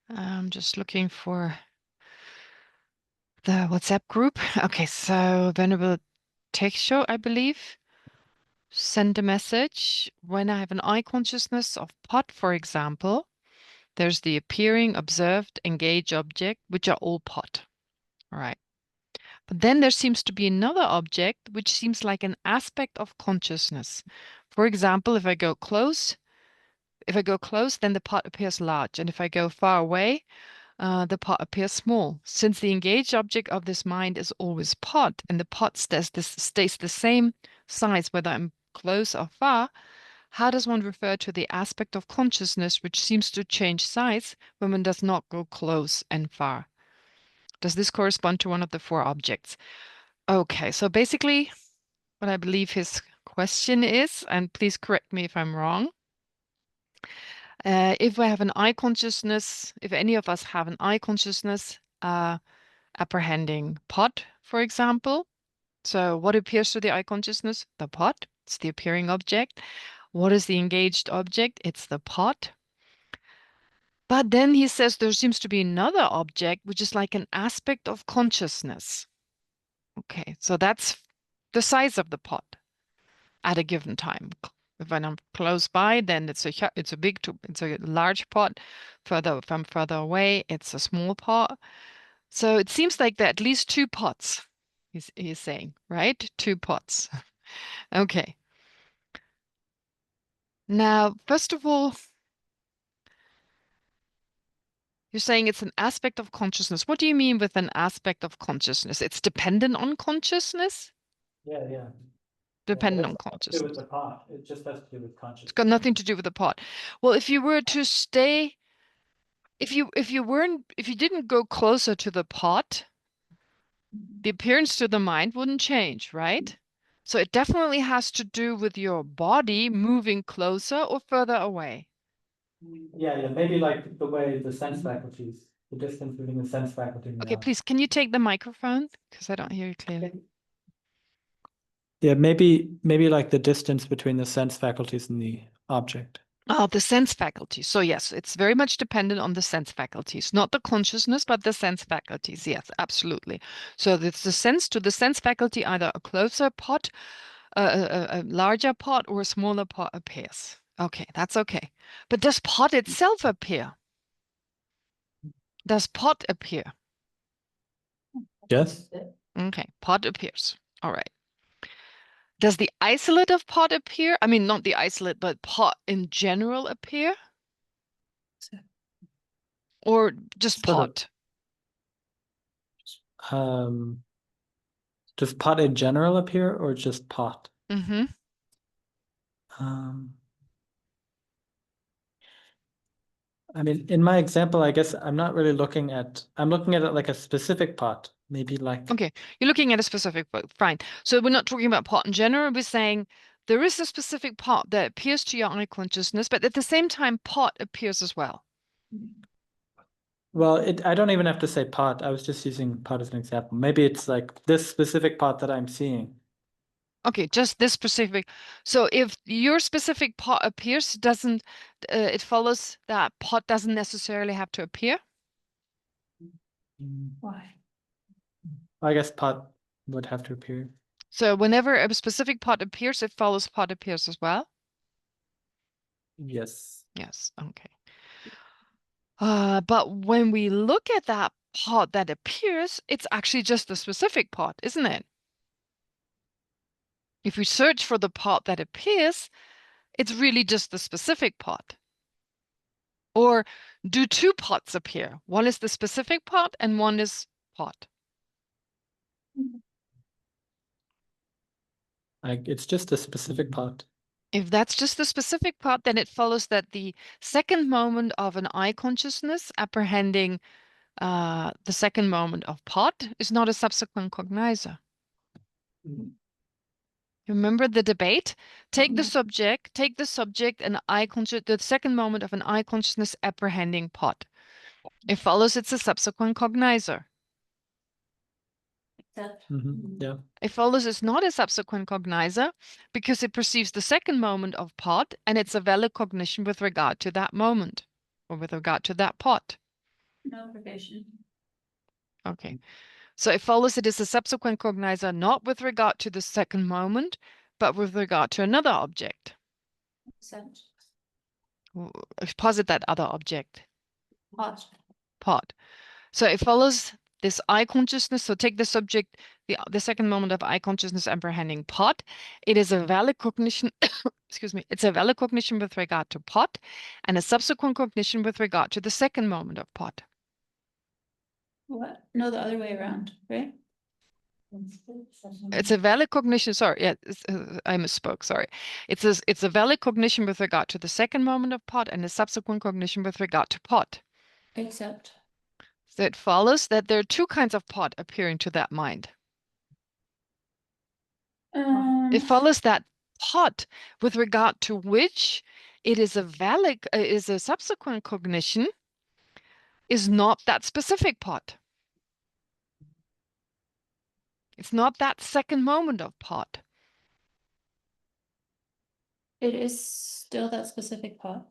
I'm just looking for the WhatsApp group. Okay, so Venerable Teksho, I believe, send a message. When I have an eye consciousness of pot, for example, there's the appearing, observed, engaged object, which are all pot. All right. But then there seems to be another object which seems like an aspect of consciousness. For example, if I go close, then the pot appears large, and if I go far away, the pot appears small. Since the engaged object of this mind is always pot, and the pot stays the same size whether I'm close or far, how does one refer to the aspect of consciousness which seems to change size when one does not go close and far? Does this correspond to one of the four objects? Okay, so basically, what I believe his question is, and please correct me if I'm wrong, if I have an eye consciousness, if any of us have an eye consciousness, apprehending pot, for example. So what appears to the eye consciousness? The pot. It's the appearing object. What is the engaged object? It's the pot. But then he says there seems to be another object, which is like an aspect of consciousness. Okay, so that's the size of the pot at a given time. If I'm close by, then it's a large pot. If I'm further away, it's a small pot. So it seems like there are at least two pots, he's saying, right? Two pots. Okay. Now, first of all, you're saying it's an aspect of consciousness. What do you mean with an aspect of consciousness? It's dependent on consciousness? Yeah. Dependent It on has nothing to do with consciousness. the pot. It just has to do with It's consciousness. got nothing to do with the pot. Well, if you were to stay, if you didn't go closer to the pot, the appearance to the mind wouldn't change, right? So it definitely has to do with your body moving closer or further away. Yeah. Maybe like the way the sense faculties, the distance between the sense faculty and the Okay, object. please, can you take the microphone? Because I don't hear you clearly. Yeah, maybe like the distance between the sense faculties and the object. Oh, the sense faculties. So yes, it's very much dependent on the sense faculties, not the consciousness, but the sense faculties. Yes, absolutely. So it's the sense to the sense faculty, either a closer pot, a larger pot, or a smaller pot appears. Okay, that's okay. But does pot itself appear? Does pot appear? Yes. Okay, pot appears. All right. Does the isolate of pot appear? I mean, not the isolate, but pot in general appear? Or just pot? Does pot in general appear or just pot? Mm-hmm. I mean, in my example, I guess I'm not really looking at, I'm looking at it like a specific pot, maybe like. Okay, you're looking at a specific pot. Fine. So we're not talking about pot in general. We're saying there is a specific pot that appears to your eye consciousness, but at the same time, pot appears as well. Well, I don't even have to say pot. I was just using pot as an example. Maybe it's like this specific pot that I'm seeing. Okay, just this specific. So if your specific pot appears, doesn't it follows that pot doesn't necessarily have to appear? Why? I guess pot would have to appear. So whenever a specific pot appears, it follows pot appears as well? Yes. Yes, okay. But when we look at that pot that appears, it's actually just a specific pot, isn't it? If we search for the pot that appears, it's really just the specific pot. Or do two pots appear? One is the specific pot and one is pot. It's just a specific pot. If that's just the specific pot, then it follows that the second moment of an eye consciousness apprehending the second moment of pot is not a subsequent cognizer. Remember the debate? Take the subject and the second moment of an eye consciousness apprehending pot. It follows it's a subsequent cognizer. Yeah. It follows it's not a subsequent cognizer because it perceives the second moment of pot and it's a valid cognition with regard to that moment or with regard to that pot. no privation. Okay. So it follows it is a subsequent cognizer not with regard to the second moment, but with regard to another object. Except Posit that other object. pot. Pot. So it follows this eye consciousness. So take the subject, the second moment of eye consciousness apprehending pot. It is a valid cognition, excuse me, it's a valid cognition with regard to pot and a subsequent cognition with regard to the second moment of pot. What? No, the other way around, right? It's a valid cognition. Sorry, yeah, I misspoke. Sorry. It's a valid cognition with regard to the second moment of pot and a subsequent cognition with regard to pot. Except. So it follows that there are two kinds of pot appearing to that mind. It follows that pot with regard to which it is a valid is a subsequent cognition is not that specific pot. It's not that second moment of pot. It is still that specific pot.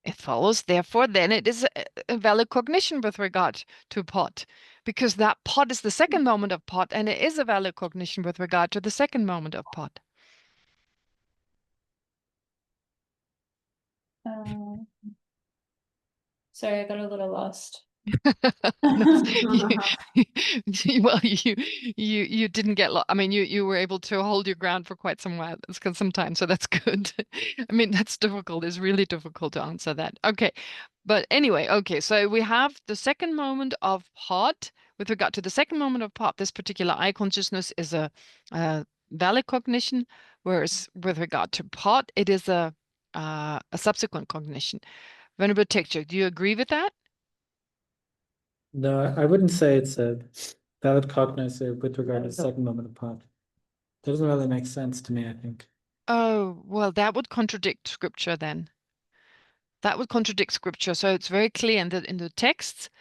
It follows, therefore, then it is a valid cognition with regard to pot, because that pot is the second moment of pot, and it is a valid cognition with regard to the second moment of pot. Sorry, I got a little lost. Well, you didn't get I mean, you were able to hold your ground for quite some while, some time, so that's good. I mean, that's difficult. It's really difficult to answer that. Okay, but anyway, okay. So we have the second moment of pot. With regard to the second moment of pot, this particular eye consciousness is a valid cognition, whereas with regard to pot, it is a subsequent cognition. Venerable Teacher, do you agree with that? No, I wouldn't say it's a valid cognizer with regard to the second moment of pot. Doesn't really make sense to me, I think. Oh, well, that would contradict scripture then. That would contradict scripture. So it's very clear in the texts,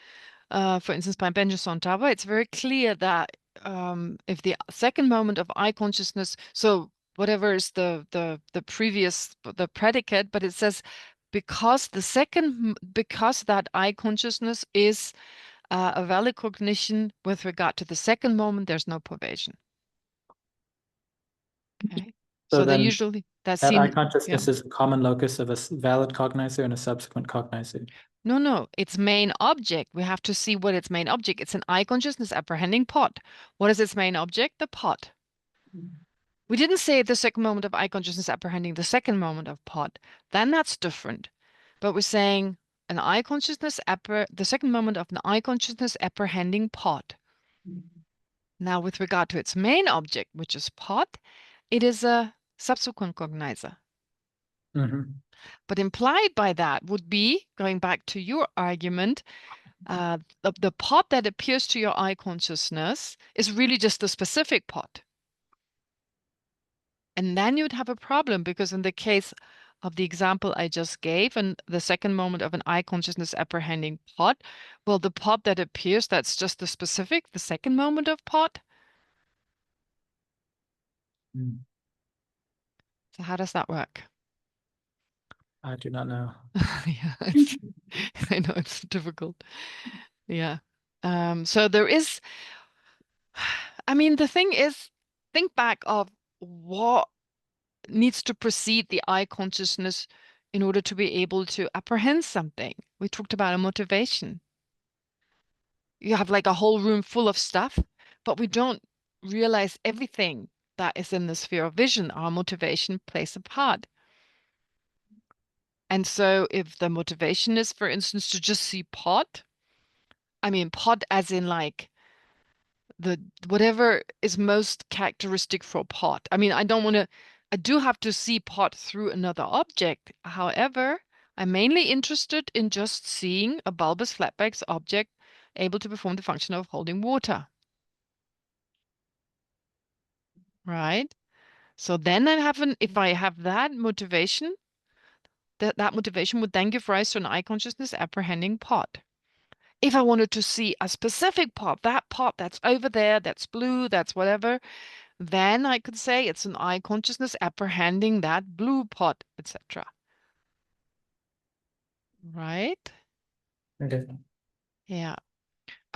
for instance, by Benjamin Sontava, it's very clear that if the second moment of eye consciousness, so whatever is the previous the predicate, but it says because that eye consciousness is a valid cognition with regard to the second moment, there's no pervasion. Okay. So So they then usually that's that eye seen. Yeah. consciousness is a common locus of a valid cognizer and a subsequent cognizer. No, its main object. We have to see what its main object. It's an eye consciousness apprehending pot. What is its main object? The pot. We didn't say the second moment of eye consciousness apprehending the second moment of pot. Then that's different. But we're saying an eye consciousness the second moment of an eye consciousness apprehending pot. Now, with regard to its main object, which is pot, it is a subsequent cognizer. But implied by that would be, going back to your argument, the pot that appears to your eye consciousness is really just the specific pot. And then you'd have a problem because in the case of the example I just gave and the second moment of an eye consciousness apprehending pot, well, the pot that appears, that's just the specific, the second moment of pot. So how does that work? I do not know. Yeah, I know it's difficult. Yeah. So there is, I mean, the thing is, think back of what needs to precede the eye consciousness in order to be able to apprehend something. We talked about a motivation. You have like a whole room full of stuff, but we don't realize everything that is in the sphere of vision. Our motivation plays a part. And so if the motivation is, for instance, to just see pot, I mean pot as in like the whatever is most characteristic for pot. I mean, I do have to see pot through another object. However, I'm mainly interested in just seeing a bulbous flatback object able to perform the function of holding water. Right? So then if I have that motivation, that motivation would then give rise to an eye consciousness apprehending pot. If I wanted to see a specific pot that's over there, that's blue, that's whatever, then I could say it's an eye consciousness apprehending that blue pot, etc. Right? Okay. Yeah.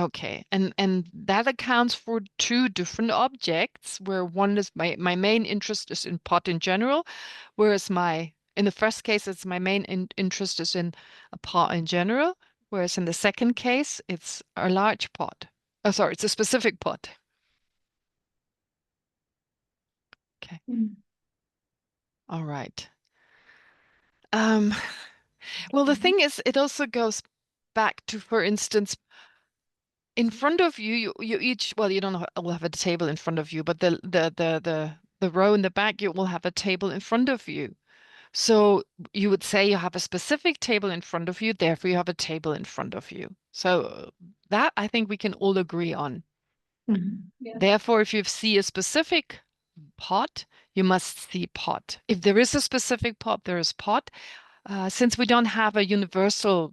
Okay. And that accounts for two different objects, where one is my main interest is in pot in general, whereas in the first case it's my main interest is in a pot in general, whereas in the second case it's a large pot. Oh, sorry, it's a specific pot. Okay. All right. Well, the thing is, it also goes back to, for instance, in front of you, you each, well, you don't all have a table in front of you, but the row in the back, you will have a table in front of you. So you would say you have a specific table in front of you, therefore you have a table in front of you. So that I think we can all agree on. Yeah. Therefore, if you see a specific pot, you must see pot. If there is a specific pot, there is pot. Since we don't have a universal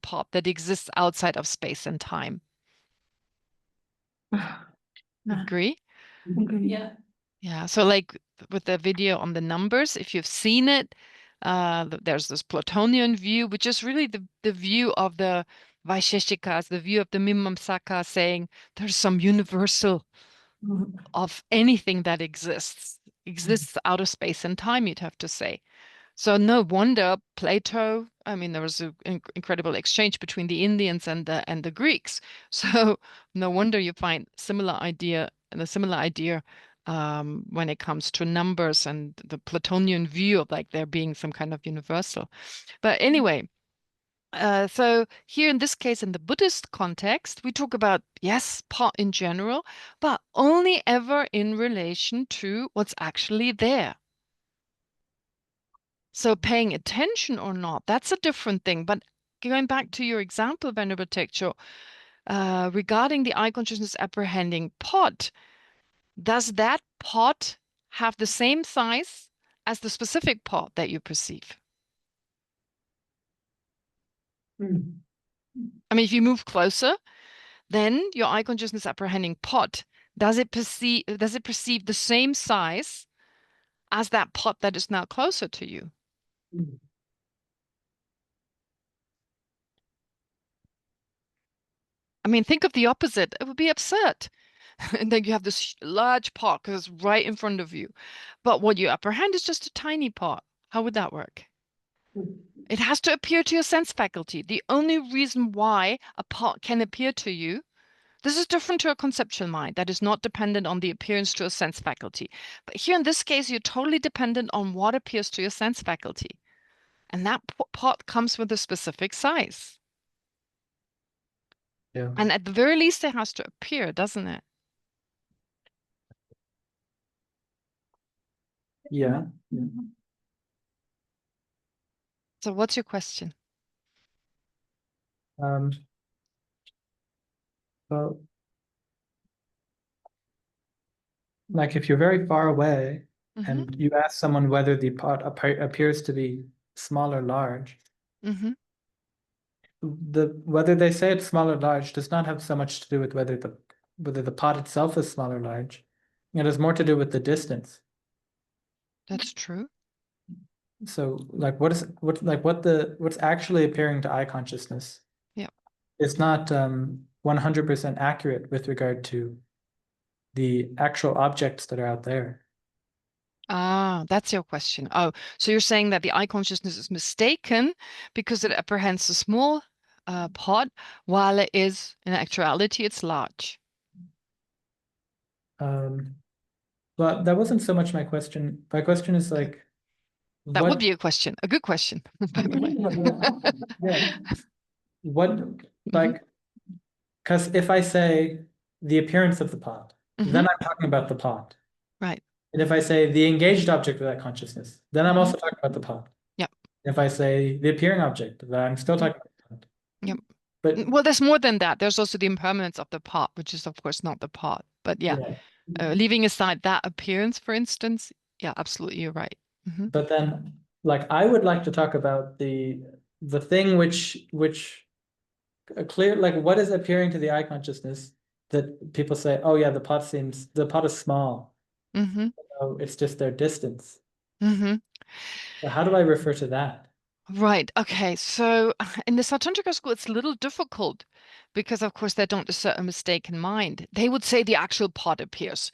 pot that exists outside of space and time. Agree? Yeah. Yeah. So like with the video on the numbers, if you've seen it, there's this Platonian view, which is really the view of the Vaisheshikas, the view of the Mimamsaka, saying there's some universal of anything that exists out of space and time, you'd have to say. So no wonder Plato, I mean, there was an incredible exchange between the Indians and the Greeks. So no wonder you find a similar idea when it comes to numbers and the Platonian view of like there being some kind of universal. But anyway, so here in this case, in the Buddhist context, we talk about, yes, pot in general, but only ever in relation to what's actually there. So paying attention or not, that's a different thing. But going back to your example, Venerable Tekcho, regarding the eye consciousness apprehending pot, does that pot have the same size as the specific pot that you perceive? I mean, if you move closer, then your eye consciousness apprehending pot, does it perceive the same size as that pot that is now closer to you? I mean, think of the opposite. It would be absurd. And then you have this large pot because it's right in front of you. But what you apprehend is just a tiny pot. How would that work? It has to appear to your sense faculty. The only reason why a pot can appear to you, this is different to a conceptual mind that is not dependent on the appearance to a sense faculty. But here in this case, you're totally dependent on what appears to your sense faculty. And that pot comes with a specific size. Yeah. And at the very least, it has to appear, doesn't it? Yeah. So what's your question? Well, like if you're very far away and you ask someone whether the pot appears to be small or large, whether they say it's small or large does not have so much to do with whether the pot itself is small or large. It has more to do with the distance. That's true. So like what's actually appearing to eye consciousness is not 100% accurate with regard to the actual objects that are out there. Ah, that's your question. Oh, so you're saying that the eye consciousness is mistaken because it apprehends a small pot, while it is, in actuality, it's large. But that wasn't so much my question. My question is like, That would be a question, a good question, by the way. Yeah. What, like, because if I say the appearance of the pot, then I'm talking about the pot. Right. And if I say the engaged object of that consciousness, then I'm also talking about the pot. Yep. If I say the appearing object, then I'm still talking about the pot. Yep. But Well, there's more than that. There's also the impermanence of the pot, which is, of course, not the pot. But yeah, leaving aside that appearance, for instance, yeah, absolutely, you're right. But then, like, I would like to talk about the thing which clear, like, what is appearing to the eye consciousness that people say, oh yeah, the pot is small. Oh, it's just their distance. So how do I refer to that? Right. Okay. So in the Sautrantika school, it's a little difficult because, of course, they don't assert a mistaken mind. They would say the actual pot appears.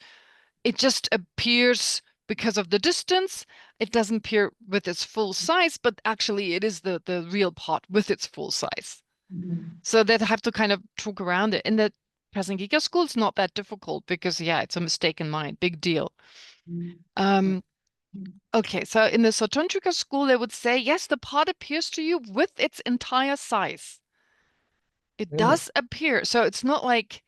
It just appears because of the distance. It doesn't appear with its full size, but actually it is the real pot with its full size. So they'd have to kind of talk around it. In the Prasangika school, it's not that difficult because, yeah, it's a mistaken mind. Big deal. Okay, so in the Sautrantika school, they would say, yes, the pot appears to you with its entire size. It Really? does appear. So it's not like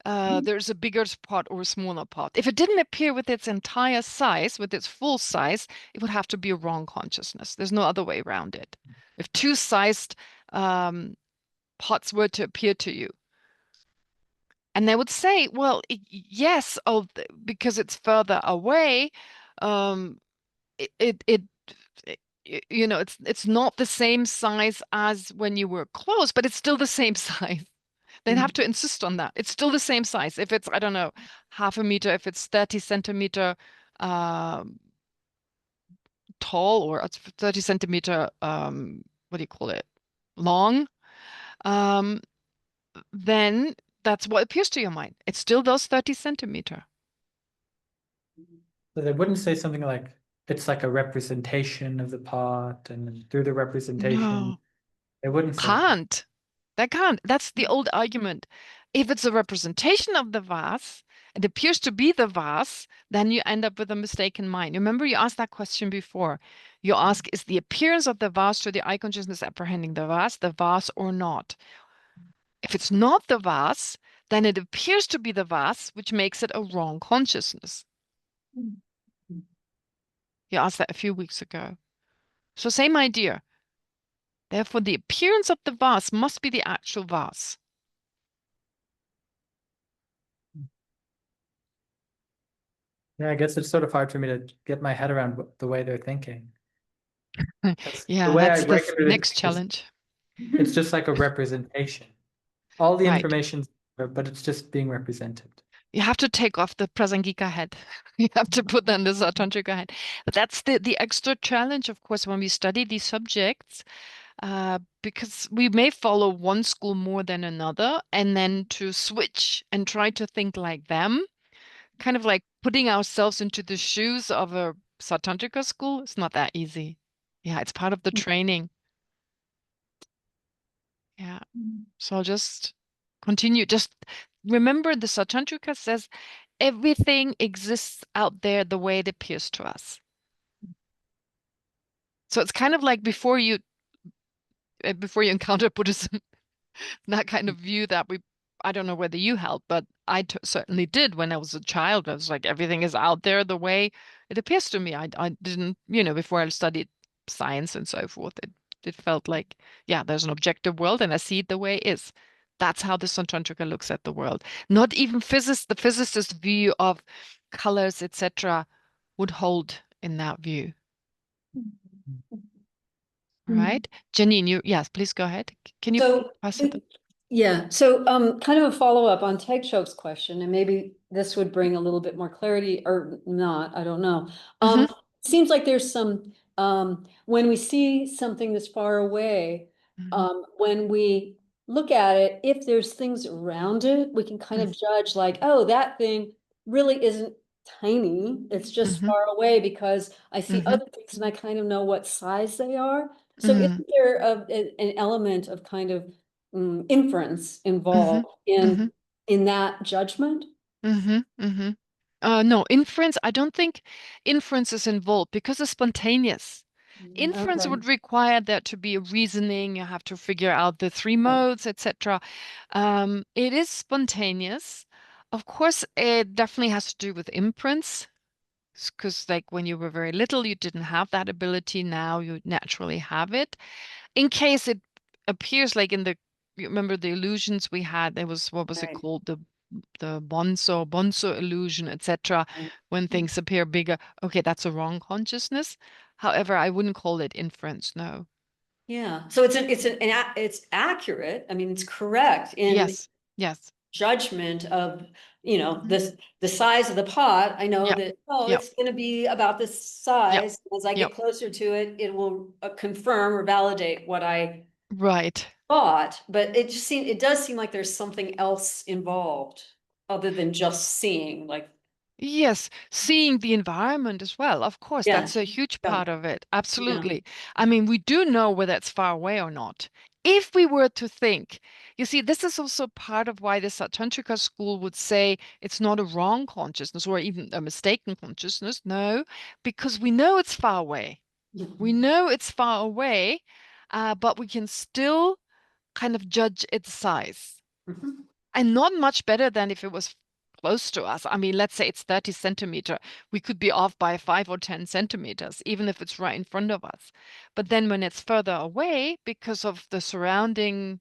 there's a bigger pot or a smaller pot. If it didn't appear with its entire size, with its full size, it would have to be a wrong consciousness. There's no other way around it. If two sized pots were to appear to you, and they would say, well, yes, oh, because it's further away, um, it you know, it's not the same size as when you were close, but it's still the same size. They'd have to insist on that. It's still the same size. If it's, I don't know, half a meter, if it's 30 centimeter um, tall, or it's 30 centimeter, what do you call it, long, um, then that's what appears to your mind. It's still those 30 centimeter. So they wouldn't say something like it's like a representation of the pot, and through the representation, No, they wouldn't say that. can't. That can't. That's the old argument. If it's a representation of the vase, it appears to be the vase, then you end up with a mistaken mind. Remember, you asked that question before. You ask, is the appearance of the vase to the eye consciousness apprehending the vase or not? If it's not the vase, then it appears to be the vase, which makes it a wrong consciousness. You asked that a few weeks ago. So same idea. Therefore, the appearance of the vase must be the actual vase. Yeah, I guess it's sort of hard for me to get my head around the way they're thinking. The Yeah, way I that's the reckon next it is, challenge. it's just like a representation. All the Right. information's there, but it's just being represented. You have to take off the Prasangika head. You have to put on the Sautrantika head. But that's the extra challenge, of course, when we study these subjects, because we may follow one school more than another, and then to switch and try to think like them, kind of like putting ourselves into the shoes of a Sautrantika school, it's not that easy. Yeah, it's part of the training. Yeah. So I'll just continue. Just remember the Sautrantika says everything exists out there the way it appears to us. So it's kind of like before you encounter Buddhism, that kind of view that I don't know whether you held, but I certainly did when I was a child. I was like, everything is out there the way it appears to me. I didn't, before I studied science and so forth, it felt like, yeah, there's an objective world and I see it the way it is. That's how the Sautrantika looks at the world. Not even the physicist's view of colors, etc., would hold in that view. All right. Janine, yes, please go ahead. Can you pass it? Yeah, so kind of a follow-up on Teichok's question, and maybe this would bring a little bit more clarity or not, I don't know. Seems like there's some when we see something that's far away, when we look at it, if there's things around it, we can kind of judge like, oh, that thing really isn't tiny, it's just far away because I see other things and I kind of know what size they are. So isn't there an element of kind of inference involved in that judgment? No, inference, I don't think inference is involved because it's spontaneous. Inference would require there to be a reasoning. You have to figure out the three modes, etc. It is spontaneous. Of course, it definitely has to do with imprints, because like when you were very little, you didn't have that ability. Now you naturally have it. In case it appears like you remember the illusions we had, there was, what was it called? The bonzo illusion, etc. When things appear bigger. Okay, that's a wrong consciousness. However, I wouldn't call it inference, no. Yeah. So it's accurate. I mean, it's correct in yes. judgment of, you know, the size of the pot. I know that, oh, it's gonna be about this size. As I get closer to it, it will confirm or validate what I thought, but it does seem like there's something else involved other than just seeing, like. Yes, seeing the environment as well. Of course, that's a huge part of it. Absolutely. I mean, we do know whether it's far away or not. If we were to think, you see, this is also part of why the Tantrika school would say it's not a wrong consciousness or even a mistaken consciousness. No, because we know it's far away. We know it's far away, but we can still kind of judge its size. And not much better than if it was close to us. I mean, let's say it's 30 centimeter. We could be off by 5 or 10 centimeters, even if it's right in front of us. But then when it's further away, because of the surrounding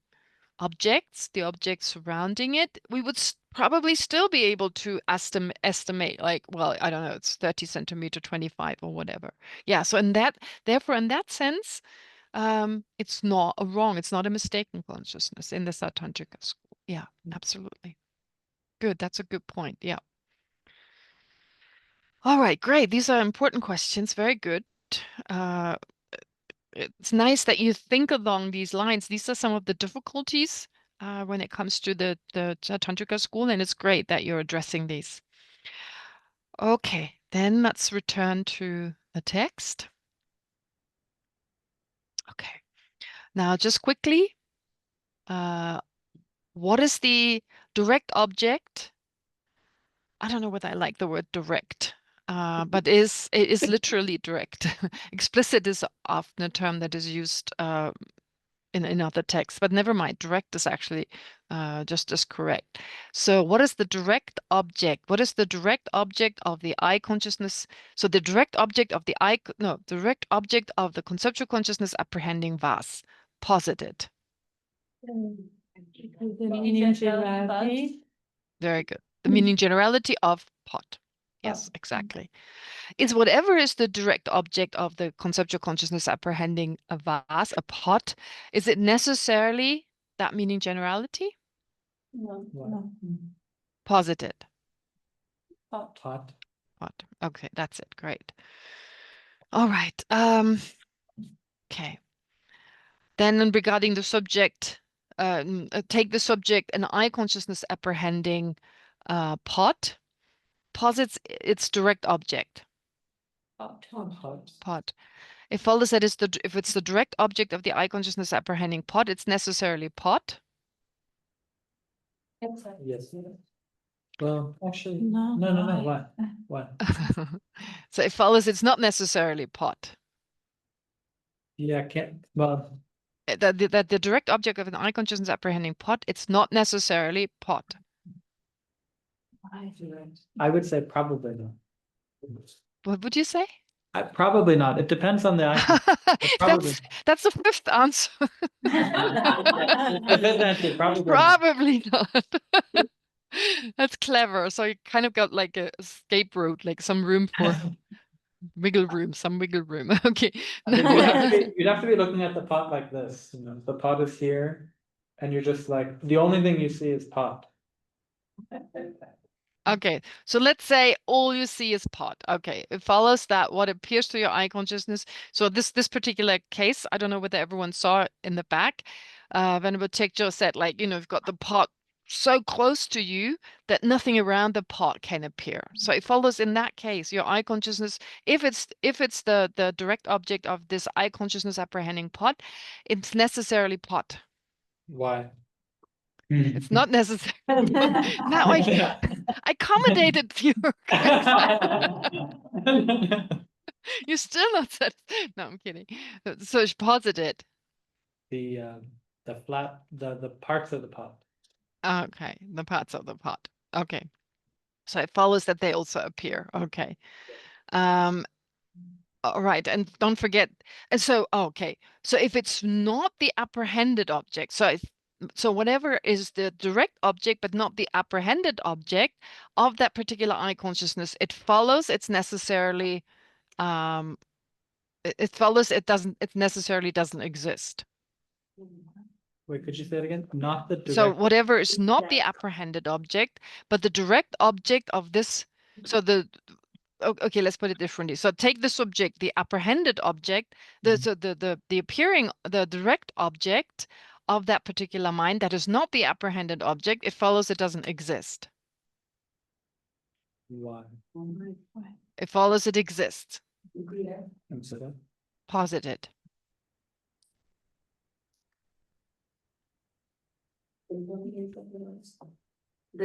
objects, the objects surrounding it, we would probably still be able to estimate, like, well, I don't know, it's 30 centimeter, 25 or whatever. Yeah, so therefore, in that sense, it's not it's not a mistaken consciousness in the Satantrika school. Yeah, absolutely. Good. That's a good point. Yeah. All right, great. These are important questions. Very good. It's nice that you think along these lines. These are some of the difficulties when it comes to the Tantrika school, and it's great that you're addressing these. Okay, then let's return to the text. Okay. Now, just quickly, what is the direct object? I don't know whether I like the word direct, but it is literally direct. Explicit is often a term that is used in other texts, but never mind. Direct is actually just as correct. So what is the direct object? What is the direct object of the I consciousness? So the direct object of the direct object of the conceptual consciousness apprehending vas, posited. Very good. The meaning generality of pot. Yes, exactly. Is whatever is the direct object of the conceptual consciousness apprehending a vase, a pot, is it necessarily that meaning generality? No. Posited. Pot. Pot. Pot. Okay, that's it. Great. All right. Okay. Then regarding the subject, take the subject an I consciousness apprehending pot, posits its direct object. Pot. It follows that if it's the direct object of the I consciousness apprehending pot, it's necessarily pot. Yes. Well, actually, no. What? So it follows it's not necessarily pot. Yeah, well. That the direct object of an I consciousness apprehending pot, it's not necessarily pot. I would say probably not. What would you say? Probably not. It depends on the icon. That's the fifth answer. The fifth answer, probably not. That's clever. So you kind of got like a escape route, like some room for some wiggle room. Okay. You'd have to be looking at the pot like this. You know, the pot is here, and you're just like, the only thing you see is pot. Okay, so let's say all you see is pot. Okay, it follows that what appears to your eye consciousness. So this particular case, I don't know whether everyone saw it in the back. Venerable Tekjo said, like, you know, you've got the pot so close to you that nothing around the pot can appear. So it follows in that case, your eye consciousness, if it's the direct object of this eye consciousness apprehending pot, it's necessarily pot. Why? It's not necessary. Now I accommodated you. You're still not satisfied. No, I'm kidding. So it's posited. The parts of the pot. Okay, the parts of the pot. Okay. So it follows that they also appear. Okay. All right, and don't forget, and so okay, so if it's not the apprehended object, so whatever is the direct object but not the apprehended object of that particular eye consciousness, it follows it's necessarily it necessarily doesn't exist. Wait, could you say it again? Not the direct. So whatever is not the apprehended object, but the direct object of this. So okay, let's put it differently. So take the subject, the apprehended object, the appearing, the direct object of that particular mind that is not the apprehended object. It follows it doesn't exist. Why? It follows it exists. Consider. Posited. The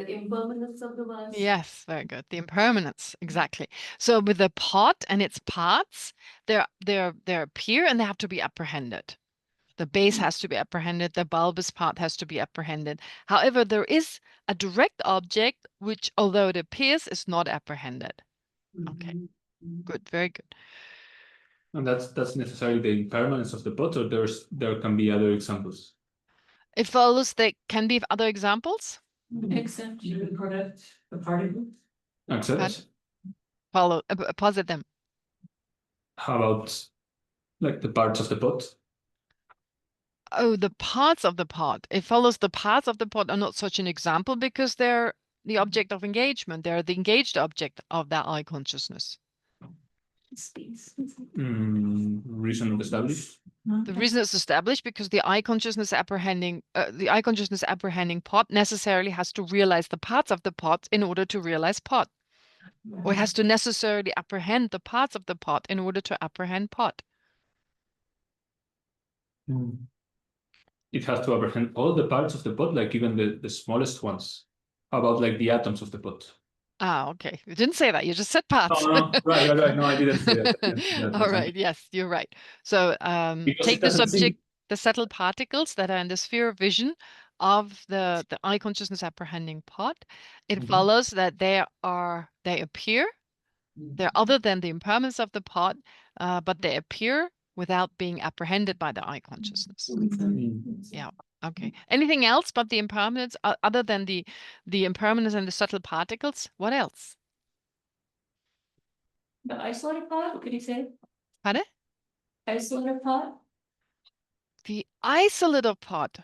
impermanence of the verse. Yes, very good. The impermanence, exactly. So with the pot and its parts, they appear and they have to be apprehended. The base has to be apprehended. The bulbous part has to be apprehended. However, there is a direct object which, although it appears, is not apprehended. Okay, good, very good. And that's necessarily the impermanence of the pot, or there can be other examples. It follows there can be other examples. Except You would product the particle. Except, Follow, posit them. how about like the parts of the pot? Oh, the parts of the pot. It follows the parts of the pot are not such an example because they're the object of engagement. They're the engaged object of that eye consciousness. space. Reason not established. The reason it's established because the eye consciousness apprehending pot necessarily has to realize the parts of the pot in order to realize pot. Or it has to necessarily apprehend the parts of the pot in order to apprehend pot. It has to apprehend all the parts of the pot, like even the smallest ones. How about like the atoms of the pot? Ah, okay. You didn't say that. You just said parts. No, right. No, I didn't say that. All right. Yes, you're right. So Because take it the doesn't seem- subject, the subtle particles that are in the sphere of vision of the eye consciousness apprehending pot. It follows that they appear. They're other than the impermanence of the pot, but they appear without being apprehended by the eye consciousness. Yeah. Okay. Anything else but the impermanence, other than the impermanence and the subtle particles? What else? The isolated part, could you say? Pardon? Isolated part? The isolated pot.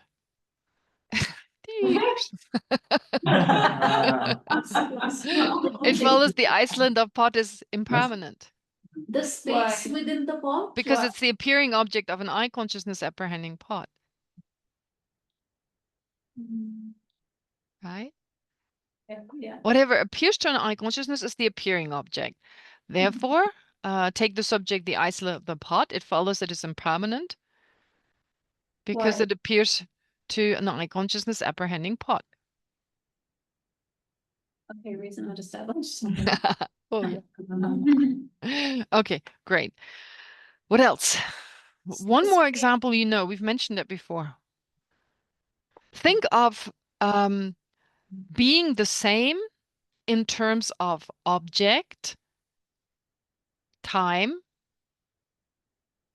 It follows the island of pot is impermanent. The space Why? within the pot? Because Why? it's the appearing object of an eye consciousness apprehending pot, right? Yeah. Whatever appears to an eye consciousness is the appearing object. Therefore, take the subject, the isolate of the pot, it follows that it's impermanent because Why? it appears to an eye consciousness apprehending pot. Okay, reason not established. Oh, yeah. Okay, great. What else? One more example, we've mentioned it before. Think of being the same in terms of object, time,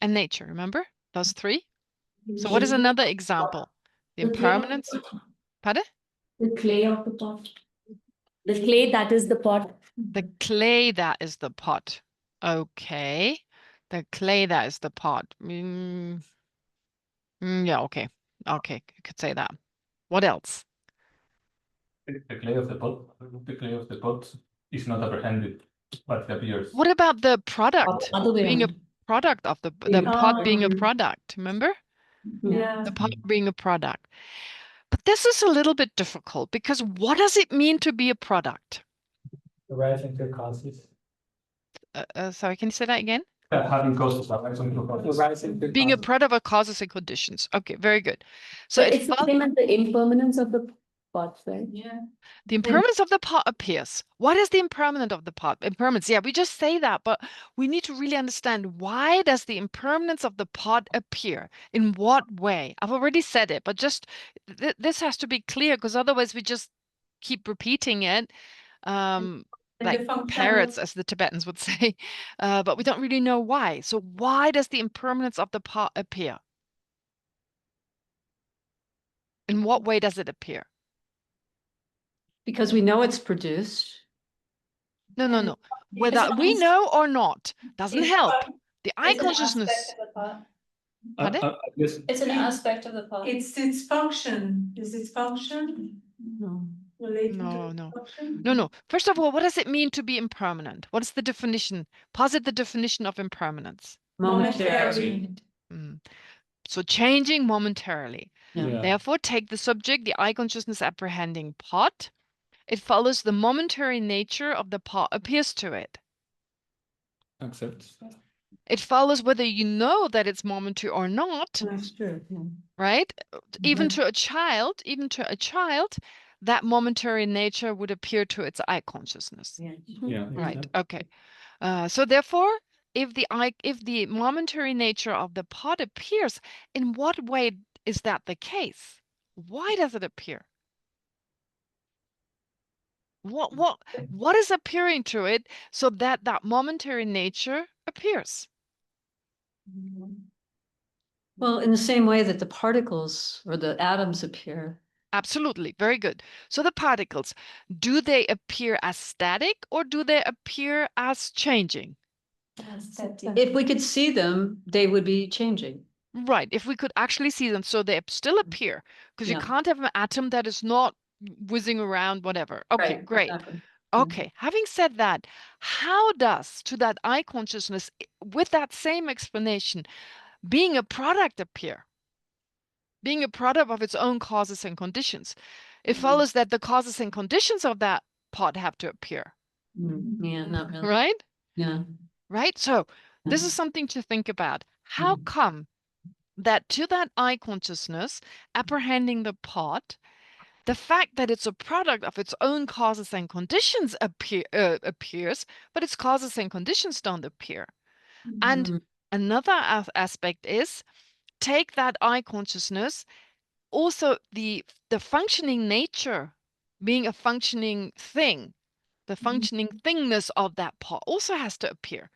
and nature. Remember those three? So what is another example? The impermanence. Pardon? The clay of the pot. The clay that is the pot. The clay that is the pot. Okay. The clay that is the pot. Yeah, okay. Okay, you could say that. What else? The clay of the pot is not apprehended, but it appears. What about the product? Other way Being a around. product of the pot being a product, remember? Yeah. The pot being a product. But this is a little bit difficult because what does it mean to be a product? Arising through causes. Sorry, can you say that again? Having causes, arising through causes. Arising through Being a causes. product of causes and conditions. Okay, very good. So But it's the same as the impermanence of the pot, right? Yeah. the impermanence of the pot appears. What is the impermanence of the pot? Impermanence, yeah, we just say that, but we need to really understand why does the impermanence of the pot appear? In what way? I've already said it, but just this has to be clear because otherwise we just keep repeating it. Like parrots, as the Tibetans would say, but we don't really know why. So why does the impermanence of the pot appear? In what way does it appear? Because we know it's produced. No. Whether we know or not doesn't help. The eye consciousness. I guess It's an aspect of the pot. It's its function. Is its function No. related No, to no. function? No. First of all, what does it mean to be impermanent? What is the definition? Posit the definition of impermanence. Momentarily. Mm. So changing momentarily. Yeah. Therefore, take the subject, the eye consciousness apprehending pot. It follows the momentary nature of the pot appears to it. accept. It follows whether you know that it's momentary or not, That's true. right? Even to a child, that momentary nature would appear to its eye consciousness. Yeah. Right. Okay. So therefore, if the momentary nature of the pot appears, in what way is that the case? Why does it appear? What is appearing to it so that that momentary nature appears? Well, in the same way that the particles or the atoms appear. Absolutely. Very good. So the particles, do they appear as static or do they appear as changing? If we could see them, they would be changing. Right. If we could actually see them, so they still appear, because you Yeah. can't have an atom that is not whizzing around, whatever. Okay, Right, great. exactly. Okay, having said that, how does to that eye consciousness, with that same explanation, being a product appear? Being a product of its own causes and conditions. It follows that the causes and conditions of that pot have to appear. Yeah, not really. Right? Yeah. Right? So this is something to think about. How come that to that eye consciousness, apprehending the pot, the fact that it's a product of its own causes and conditions appears, but its causes and conditions don't appear. And another aspect is, take that eye consciousness, also the functioning nature, being a functioning thing, the functioning thingness of that pot also has to appear.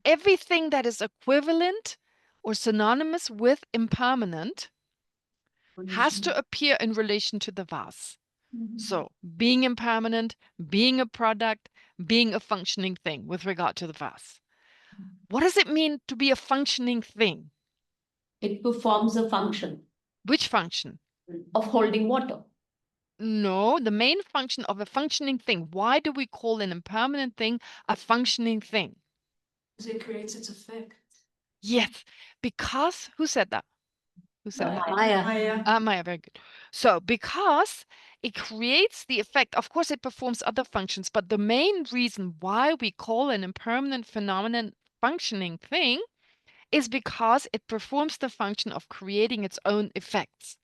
Everything that is equivalent or synonymous with impermanent has to appear in relation to the vase. So being impermanent, being a product, being a functioning thing with regard to the vase. What does it mean to be a functioning thing? It performs a function Which function? of holding water. No, the main function of a functioning thing. Why do we call an impermanent thing a functioning thing? Because it creates its effect. Yes, because who said that? Who said that? Maya. Maya, very good. So because it creates the effect, of course, it performs other functions, but the main reason why we call an impermanent phenomenon functioning thing is because it performs the function of creating its own effects.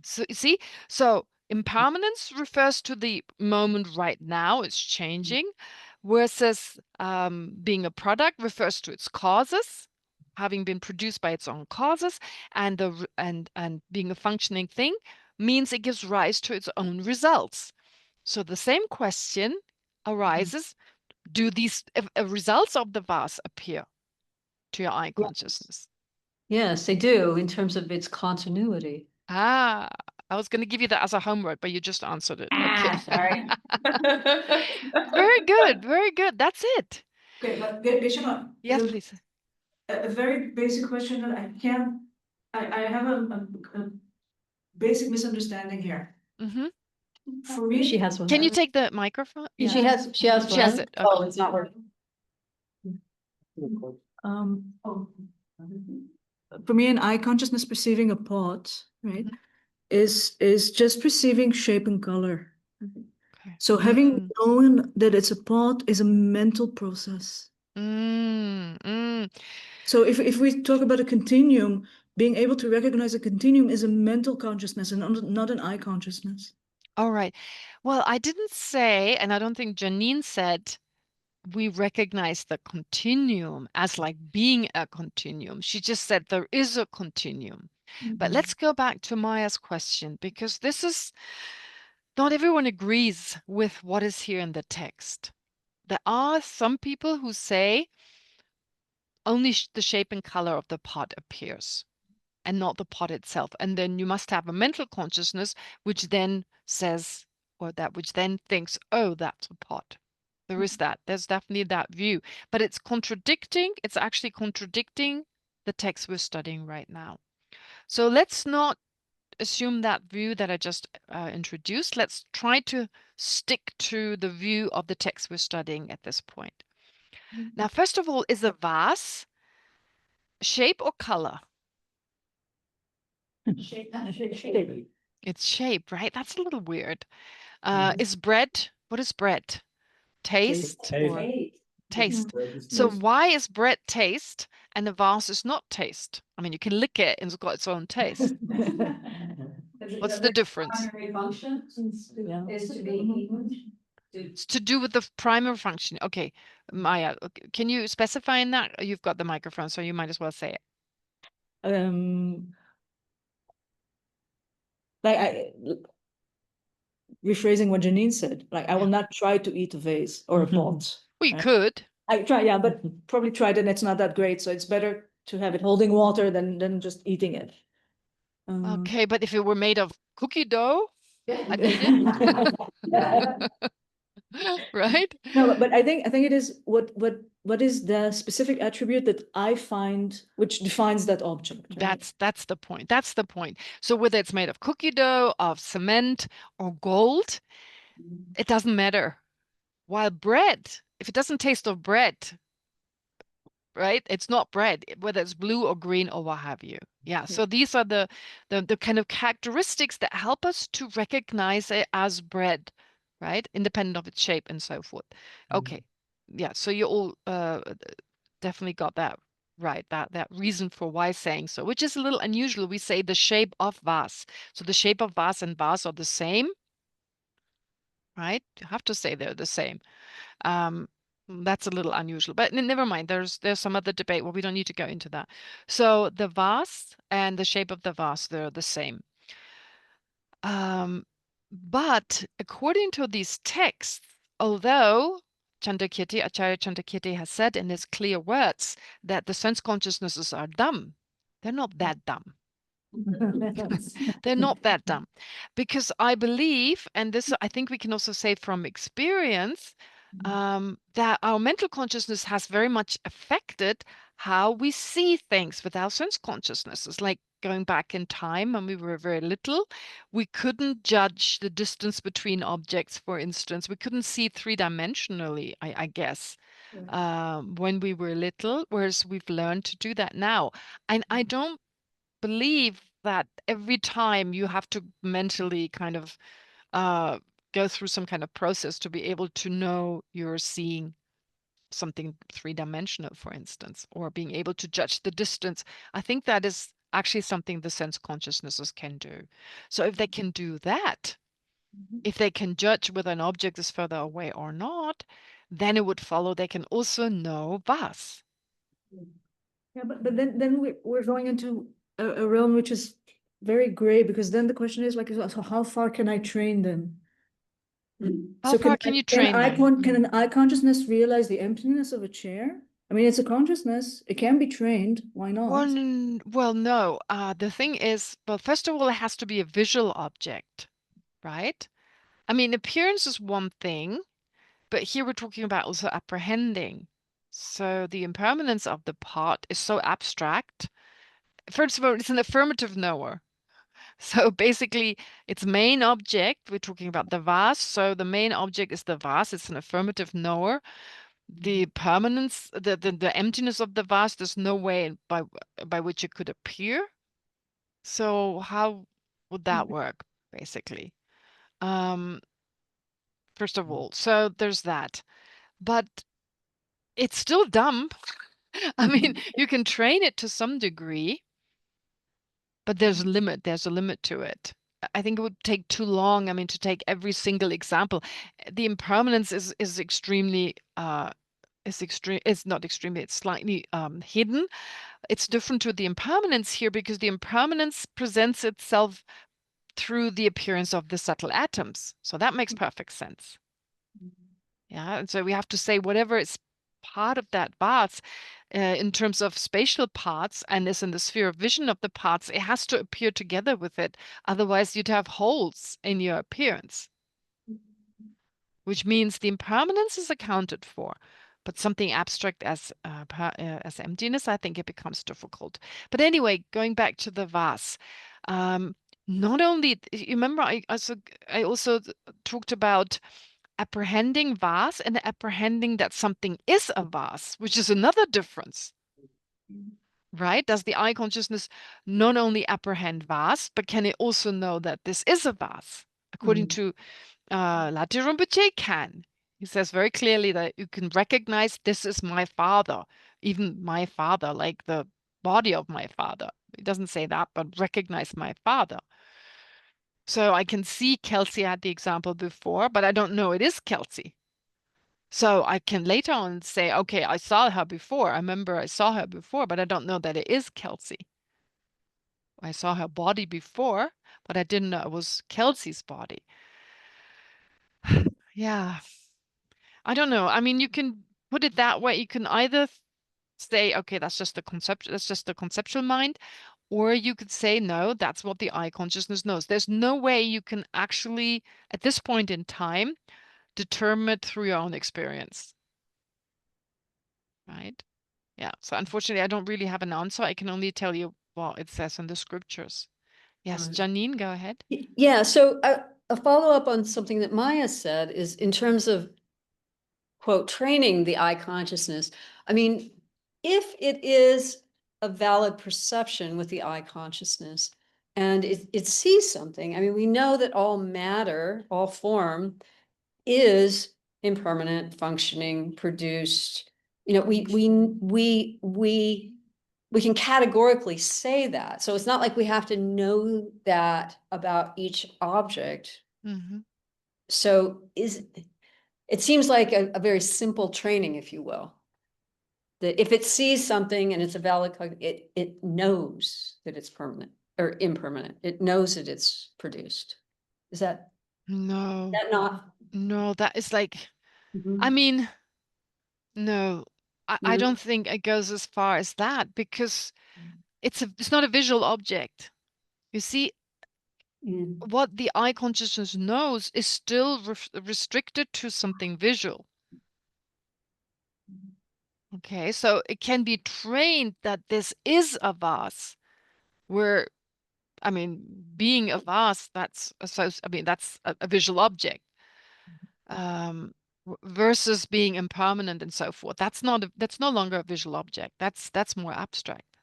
So you see, so impermanence refers to the moment right now, it's changing, versus being a product refers to its causes, having been produced by its own causes, and being a functioning thing means it gives rise to its own results. So the same question arises: do these results of the vase appear to your eye consciousness? Yes, they do in terms of its continuity. I was going to give you that as a homework, but you just answered it. Okay. Sorry. Very good. Very good. That's it. Okay, but Geshe-ma, Yes, please. a very basic question that I have a basic misunderstanding here. For me, She has one. Can you take the microphone? She has one. She has it. Oh, Okay. it's not working. For me, an eye consciousness perceiving a pot, right, is just perceiving shape and color. Okay. So having known that it's a pot is a mental process. So if we talk about a continuum, being able to recognize a continuum is a mental consciousness and not an eye consciousness. All right. Well, I didn't say, and I don't think Janine said, we recognize the continuum as like being a continuum. She just said there is a continuum. But let's go back to Maya's question, because this is, not everyone agrees with what is here in the text. There are some people who say only the shape and color of the pot appears and not the pot itself. And then you must have a mental consciousness, which then says, or that which then thinks, oh, that's a pot. There is that. There's definitely that view. But it's actually contradicting the text we're studying right now. So let's not assume that view that I just introduced. Let's try to stick to the view of the text we're studying at this point. Now, first of all, is a vase shape or color? Shape. It's shape, right? That's a little weird. Is bread, what is bread? Taste or taste? So why is bread taste and the vase is not taste? I mean, you can lick it and it's got its own taste. What's the difference? Primary function is to be eaten. It's to do with the primary function. Okay, Maya, can you specify in that? You've got the microphone, so you might as well say it. Like rephrasing what Janine said, like I will not try to eat a vase or a pot. We could. I try, yeah, but probably tried and it's not that great. So it's better to have it holding water than just eating it. Okay, but if it were made of cookie dough, I'd eat it. Right? No, but I think it is what is the specific attribute that I find which defines that object. Right? That's the point. That's the point. So whether it's made of cookie dough, of cement, or gold, it doesn't matter. While bread, if it doesn't taste of bread, right? It's not bread, whether it's blue or green or what have you. Yeah. So these are the kind of characteristics that help us to recognize it as bread, right? Independent of its shape and so forth. Okay. Yeah. So you all definitely got that right. That reason for why saying so, which is a little unusual. We say the shape of vase. So the shape of vase and vase are the same, right? You have to say they're the same. That's a little unusual, but never mind. There's some other debate. Well, we don't need to go into that. So the vase and the shape of the vase, they're the same. But according to these texts, although Acharya Chandrakirti has said in his clear words that the sense consciousnesses are dumb, they're not that dumb. They're not that dumb, because I believe, and this I think we can also say from experience, that our mental consciousness has very much affected how we see things with our sense consciousnesses. Like going back in time when we were very little, we couldn't judge the distance between objects, for instance. We couldn't see three-dimensionally, I guess, when we were little, whereas we've learned to do that now. And I don't believe that every time you have to mentally kind of go through some kind of process to be able to know you're seeing something three-dimensional, for instance, or being able to judge the distance. I think that is actually something the sense consciousnesses can do. So if they can do that, if they can judge whether an object is further away or not, then it would follow they can also know vase. Yeah, but then we're going into a realm which is very gray, because then the question is like, so how far can I train them? How far can you train them? Can an eye consciousness realize the emptiness of a chair? I mean, it's a consciousness. It can be trained. Why not? Well, no. The thing is, well, first of all, it has to be a visual object, right? I mean, appearance is one thing, but here we're talking about also apprehending. So the impermanence of the part is so abstract. First of all, it's an affirmative knower. So basically, its main object, we're talking about the vase. So the main object is the vase. It's an affirmative knower. The permanence, the emptiness of the vase, there's no way by which it could appear. So how would that work, basically? First of all, so there's that. But it's still dumb. I mean, you can train it to some degree, but there's a limit. There's a limit to it. I think it would take too long. I mean, to take every single example. The impermanence is extremely it's not extremely, it's slightly hidden. It's different to the impermanence here because the impermanence presents itself through the appearance of the subtle atoms. So that makes perfect sense. Yeah, and so we have to say whatever is part of that vase in terms of spatial parts and is in the sphere of vision of the parts, it has to appear together with it. Otherwise, you'd have holes in your appearance, which means the impermanence is accounted for. But something abstract as emptiness, I think it becomes difficult. But anyway, going back to the vase, not only, you remember, I also talked about apprehending vase and apprehending that something is a vase, which is another difference. Right? Does the eye consciousness not only apprehend vase, but can it also know that this is a vase? According to Latte Rinpoche, can. He says very clearly that you can recognize this is my father, even my father, like the body of my father. He doesn't say that, but recognize my father. So I can see Kelsey had the example before, but I don't know it is Kelsey. So I can later on say, okay, I saw her before. I remember I saw her before, but I don't know that it is Kelsey. I saw her body before, but I didn't know it was Kelsey's body. Yeah. I don't know. I mean, you can put it that way. You can either say, okay, that's just the conceptual mind, or you could say, no, that's what the eye consciousness knows. There's no way you can actually, at this point in time, determine it through your own experience. Right? Yeah. So unfortunately, I don't really have an answer. I can only tell you what it says in the scriptures. Yes, Janine, go ahead. Yeah, so a follow-up on something that Maya said is in terms of, quote, training the eye consciousness. I mean, if it is a valid perception with the eye consciousness and it sees something, I mean, we know that all matter, all form is impermanent, functioning, produced. You know, we can categorically say that. So it's not like we have to know that about each object. So it seems like a very simple training, if you will. That if it sees something and it's a valid, it knows that it's permanent or impermanent. It knows that it's produced. Is that? No. That not? No, that is like, I mean, no, I don't think it goes as far as that because it's not a visual object. You see, what the eye consciousness knows is still restricted to something visual. Okay, so it can be trained that this is a vase, where, I mean, being a vase, that's a visual object. Versus being impermanent and so forth. That's no longer a visual object. That's more abstract.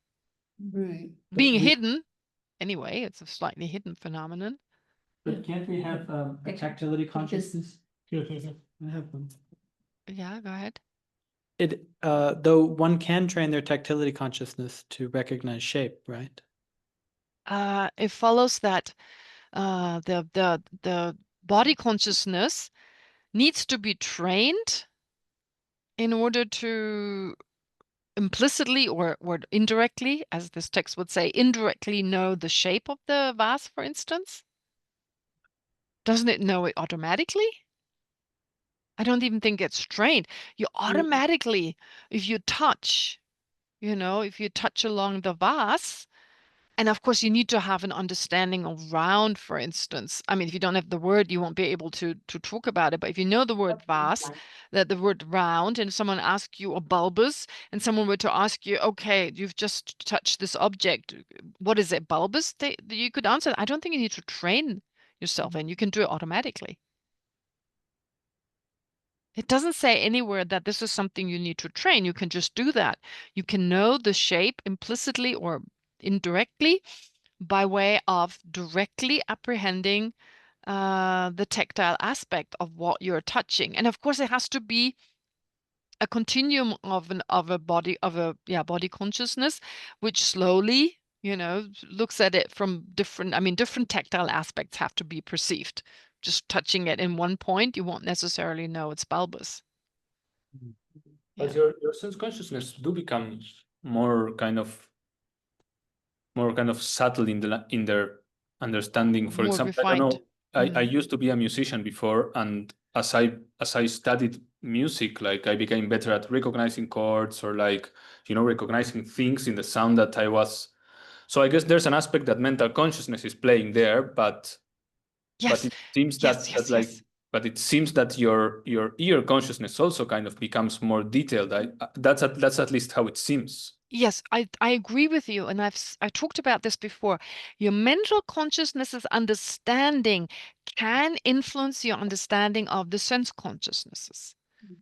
Right. Being hidden, anyway, it's a slightly hidden phenomenon. But can't we have a tactility consciousness? I have one. Yeah, go ahead. Though one can train their tactility consciousness to recognize shape, right? It follows that the body consciousness needs to be trained in order to implicitly or indirectly, as this text would say, indirectly know the shape of the vase, for instance. Doesn't it know it automatically? I don't even think it's trained. You automatically, if you touch, if you touch along the vase, and of course you need to have an understanding of round, for instance. I mean, if you don't have the word, you won't be able to talk about it. But if you know the word vase, that the word round, and someone asks you, or bulbous, and someone were to ask you, okay, you've just touched this object, what is it, bulbous? You could answer that. I don't think you need to train yourself, and you can do it automatically. It doesn't say anywhere that this is something you need to train. You can just do that. You can know the shape implicitly or indirectly by way of directly apprehending the tactile aspect of what you're touching. And of course, it has to be a continuum of a body consciousness, which slowly, looks at it from different tactile aspects have to be perceived. Just touching it in one point, you won't necessarily know it's bulbous. But your sense consciousness do become more kind of subtle in their understanding. For example, refined. I don't know. I used to be a musician before, and as I studied music, like I became better at recognizing chords or recognizing things in the sound that I was. So I guess there's an aspect that mental consciousness is playing there, but it seems that but it seems that your ear consciousness also kind of becomes more detailed. That's at least how it seems. Yes, I agree with you, and I talked about this before. Your mental consciousness's understanding can influence your understanding of the sense consciousnesses.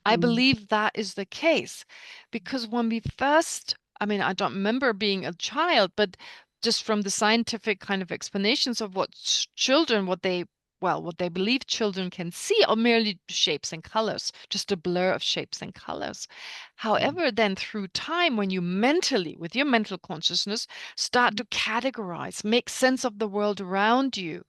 I believe that is the case, because when we first, I mean, I don't remember being a child, but just from the scientific kind of explanations of what children, what they believe children can see are merely shapes and colors, just a blur of shapes and colors. However, then through time, when you mentally, with your mental consciousness, start to categorize, make sense of the world around you,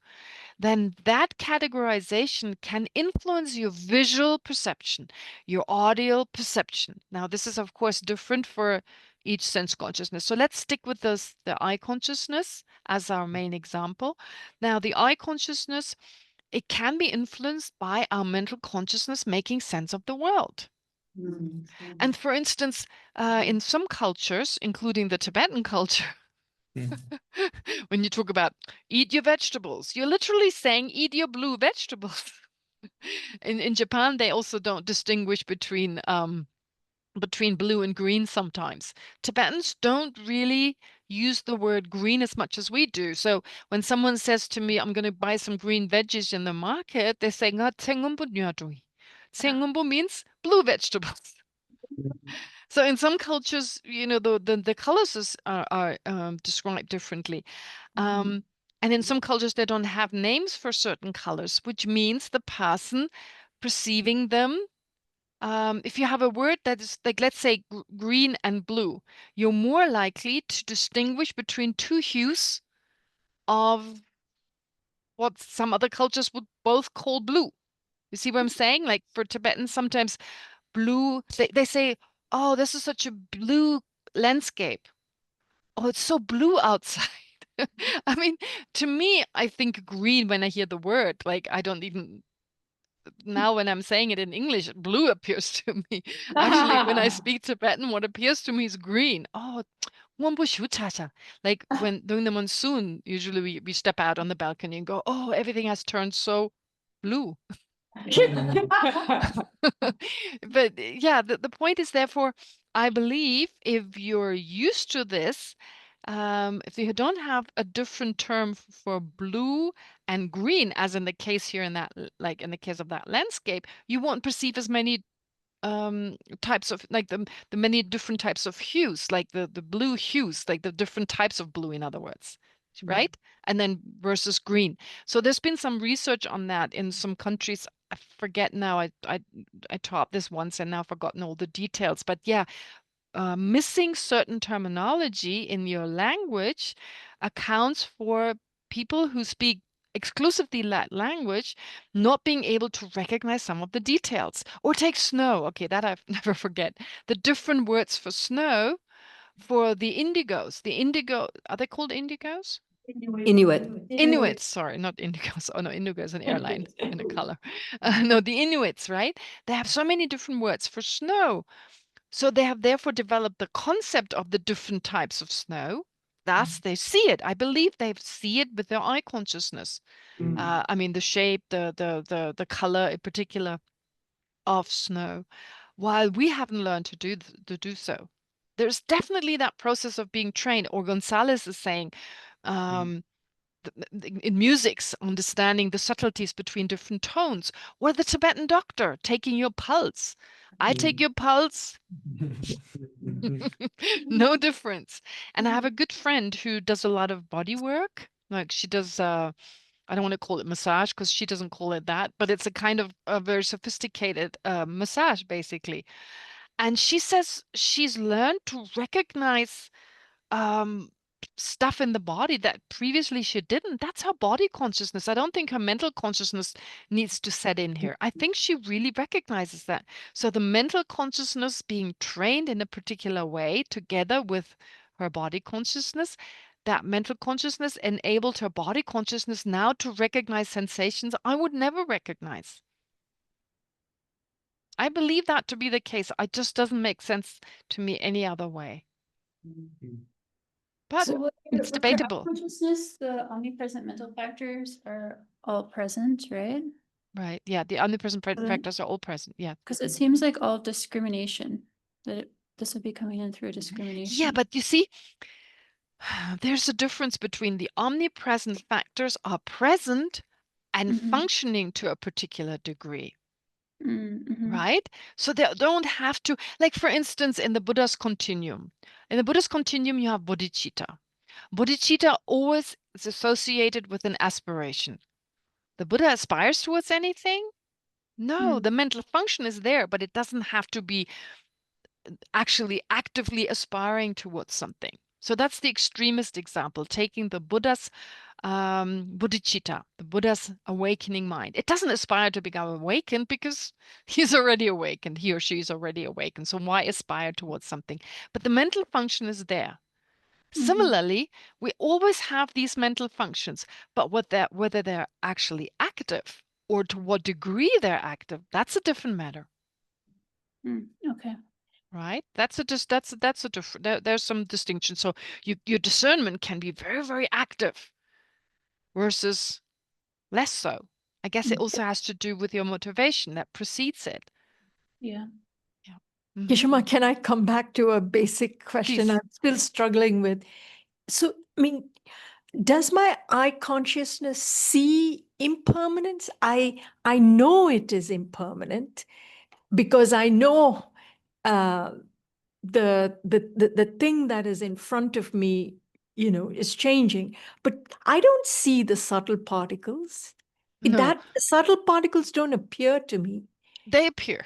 then that categorization can influence your visual perception, your audio perception. Now, this is, of course, different for each sense consciousness. So let's stick with the eye consciousness as our main example. Now, the eye consciousness, it can be influenced by our mental consciousness making sense of the world. And for instance, in some cultures, including the Tibetan culture, when you talk about eat your vegetables, you're literally saying eat your blue vegetables. In Japan, they also don't distinguish between blue and green sometimes. Tibetans don't really use the word green as much as we do. So when someone says to me, I'm going to buy some green veggies in the market, they say, "Nga tsengumbu nyadui." Tsengumbu means blue vegetables. So in some cultures, you know, the colors are described differently. And in some cultures, they don't have names for certain colors, which means the person perceiving them, if you have a word that is like, let's say, green and blue, you're more likely to distinguish between two hues of what some other cultures would both call blue. You see what I'm saying? Like for Tibetans, sometimes blue, they say, oh, this is such a blue landscape. Oh, it's so blue outside. I mean, to me, I think green when I hear the word. Like, I don't even, now when I'm saying it in English, blue appears to me. Actually, when I speak Tibetan, what appears to me is green. Oh, like when during the monsoon, usually we step out on the balcony and go, oh, everything has turned so blue. But yeah, the point is, therefore, I believe if you're used to this, if you don't have a different term for blue and green, as in the case here in that, like in the case of that landscape, you won't perceive as many types of, like the many different types of hues, like the blue hues, like the different types of blue, in other words, right? And then versus green. So there's been some research on that in some countries. I forget now. I taught this once and now forgotten all the details. But yeah, missing certain terminology in your language accounts for people who speak exclusively that language not being able to recognize some of the details. Or take snow. Okay, that I've never forget. The different words for snow for the indigos. The indigo, are they called indigos? Inuits, sorry, not indigos. Oh no, indigo is an airline in a color. No, the Inuits, right? They have so many different words for snow. So they have therefore developed the concept of the different types of snow. Thus, they see it. I believe they see it with their eye consciousness. I mean, the shape, the color in particular of snow, while we haven't learned to do so. There's definitely that process of being trained. Or Gonzalez is saying, in music's understanding the subtleties between different tones, or the Tibetan doctor taking your pulse. I take your pulse, no difference. And I have a good friend who does a lot of body work. Like she does, I don't want to call it massage because she doesn't call it that, but it's a kind of a very sophisticated massage, basically. And she says she's learned to recognize stuff in the body that previously she didn't. That's her body consciousness. I don't think her mental consciousness needs to set in here. I think she really recognizes that. So the mental consciousness being trained in a particular way together with her body consciousness, that mental consciousness enabled her body consciousness now to recognize sensations I would never recognize. I believe that to be the case. It just doesn't make sense to me any other way. But So it's debatable. Consciousness, the omnipresent mental factors are all present, right? Right. Yeah. The omnipresent factors are all present. Yeah. Because it seems like all discrimination, that this would be coming in through discrimination. Yeah, but you see, there's a difference between the omnipresent factors are present and functioning to a particular degree. Right? So they don't have to, like for instance, in the Buddha's continuum. In the Buddha's continuum, you have bodhicitta. Bodhicitta always is associated with an aspiration. The Buddha aspires towards anything? No, the mental function is there, but it doesn't have to be actually actively aspiring towards something. So that's the extremist example, taking the Buddha's bodhicitta, the Buddha's awakening mind. It doesn't aspire to become awakened because he's already awakened, he or she is already awakened. So why aspire towards something? But the mental function is there. Similarly, we always have these mental functions, but whether they're actually active or to what degree they're active, that's a different matter. Okay. Right? That's a different. There's some distinction. So your discernment can be very, very active versus less so. I guess it also has to do with your motivation that precedes it. Yeah. Yeah. Kishima, can I come back to a basic question Please. I'm still struggling with? So, I mean, does my I consciousness see impermanence? I know it is impermanent because I know the thing that is in front of me, is changing, but I don't see the subtle particles. No. That subtle particles don't appear to me. They appear.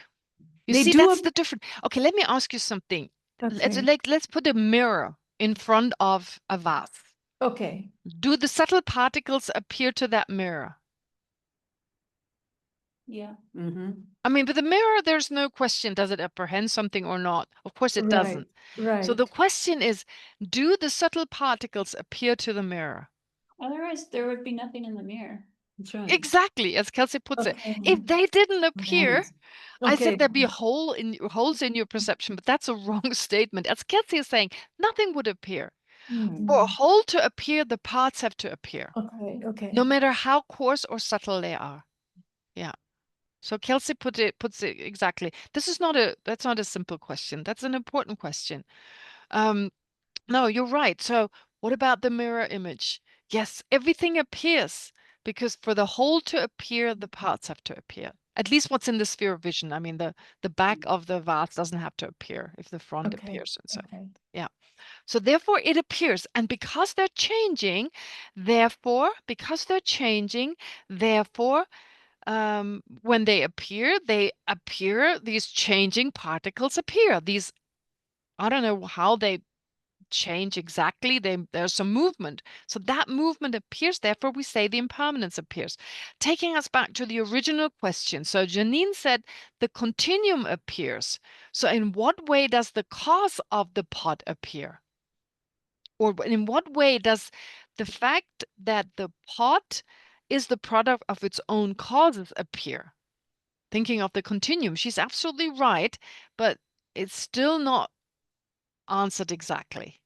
You They see, do that's the difference. Okay, let me ask you something. Okay. Let's put a mirror in front of a vase. Okay. Do the subtle particles appear to that mirror? Yeah. I mean, with the mirror, there's no question, does it apprehend something or not? Of course it doesn't. Right. So the question is, do the subtle particles appear to the mirror? Otherwise, there would be nothing in the mirror. That's right. Exactly, as Kelsey puts it. Okay. If they didn't appear, I Okay. said there'd be holes in your perception, but that's a wrong statement. As Kelsey is saying, nothing would appear. For a whole to appear, the parts have to appear, Okay. no matter how coarse or subtle they are. Yeah. So Kelsey puts it exactly. That's not a simple question. That's an important question. No, you're right. So what about the mirror image? Yes, everything appears because for the whole to appear, the parts have to appear. At least what's in the sphere of vision. I mean, the back of the vase doesn't have to appear if the front appears. And so, yeah. So therefore it appears. And because they're changing, therefore, when they appear, these changing particles appear. These, I don't know how they change exactly. There's some movement. So that movement appears, therefore we say the impermanence appears. Taking us back to the original question. So Janine said the continuum appears. So in what way does the cause of the pot appear? Or in what way does the fact that the pot is the product of its own causes appear? Thinking of the continuum, she's absolutely right, but it's still not answered exactly.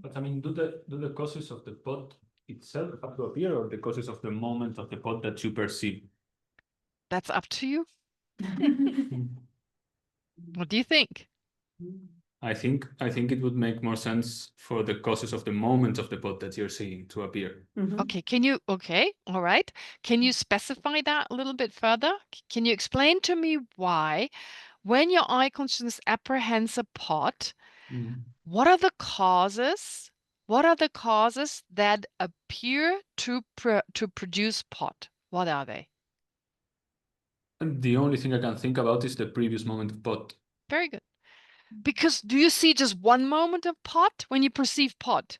But I mean, do the causes of the pot itself have to appear, or the causes of the moment of the pot that you perceive? That's up to you. What do you think? I think it would make more sense for the causes of the moment of the pot that you're seeing to appear. Okay, all right. Can you specify that a little bit further? Can you explain to me why, when your eye consciousness apprehends a pot, what are the causes? What are the causes that appear to produce pot? What are they? And the only thing I can think about is the previous moment of pot. Very good. Because do you see just one moment of pot when you perceive pot?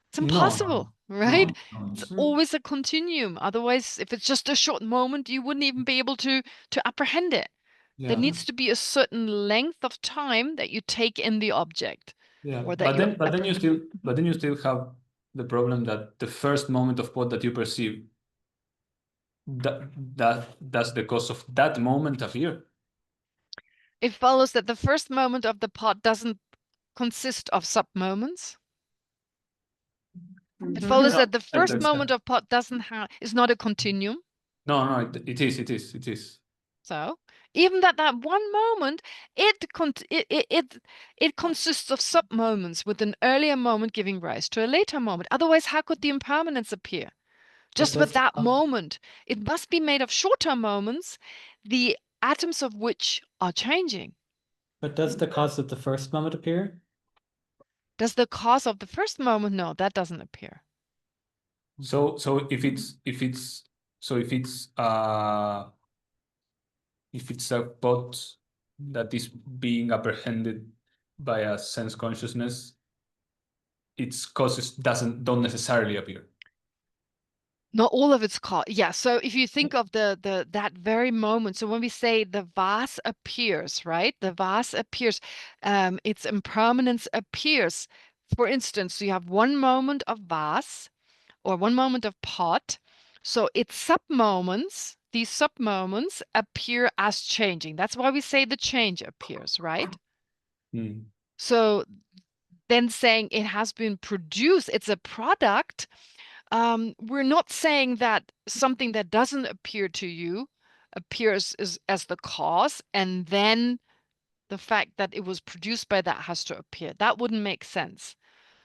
It's impossible, right? It's always a continuum. Otherwise, if it's just a short moment, you wouldn't even be able to apprehend it. Yeah. There needs to be a certain length of time that you take in the object. Yeah, or that but then you still have the problem that the first moment of pot that you perceive, that's the cause of that moment appear. It follows that the first moment of the pot doesn't consist of sub-moments. It follows that the first moment of pot is not a continuum. No, it is. So even that one moment, it consists of sub-moments, with an earlier moment giving rise to a later moment. Otherwise, how could the impermanence appear? Just with that moment. It must be made of shorter moments, the atoms of which are changing. But does the cause of the first moment appear? Does the cause of the first moment? No, that doesn't appear. So if it's a pot that is being apprehended by a sense consciousness, its causes don't necessarily appear. Not all of its cause. Yeah. So if you think of that very moment, so when we say the vase appears, right? The vase appears, its impermanence appears. For instance, you have one moment of vase or one moment of pot. So its sub-moments, these sub-moments appear as changing. That's why we say the change appears, right? So then saying it has been produced, it's a product. We're not saying that something that doesn't appear to you appears as the cause, and then the fact that it was produced by that has to appear. That wouldn't make sense.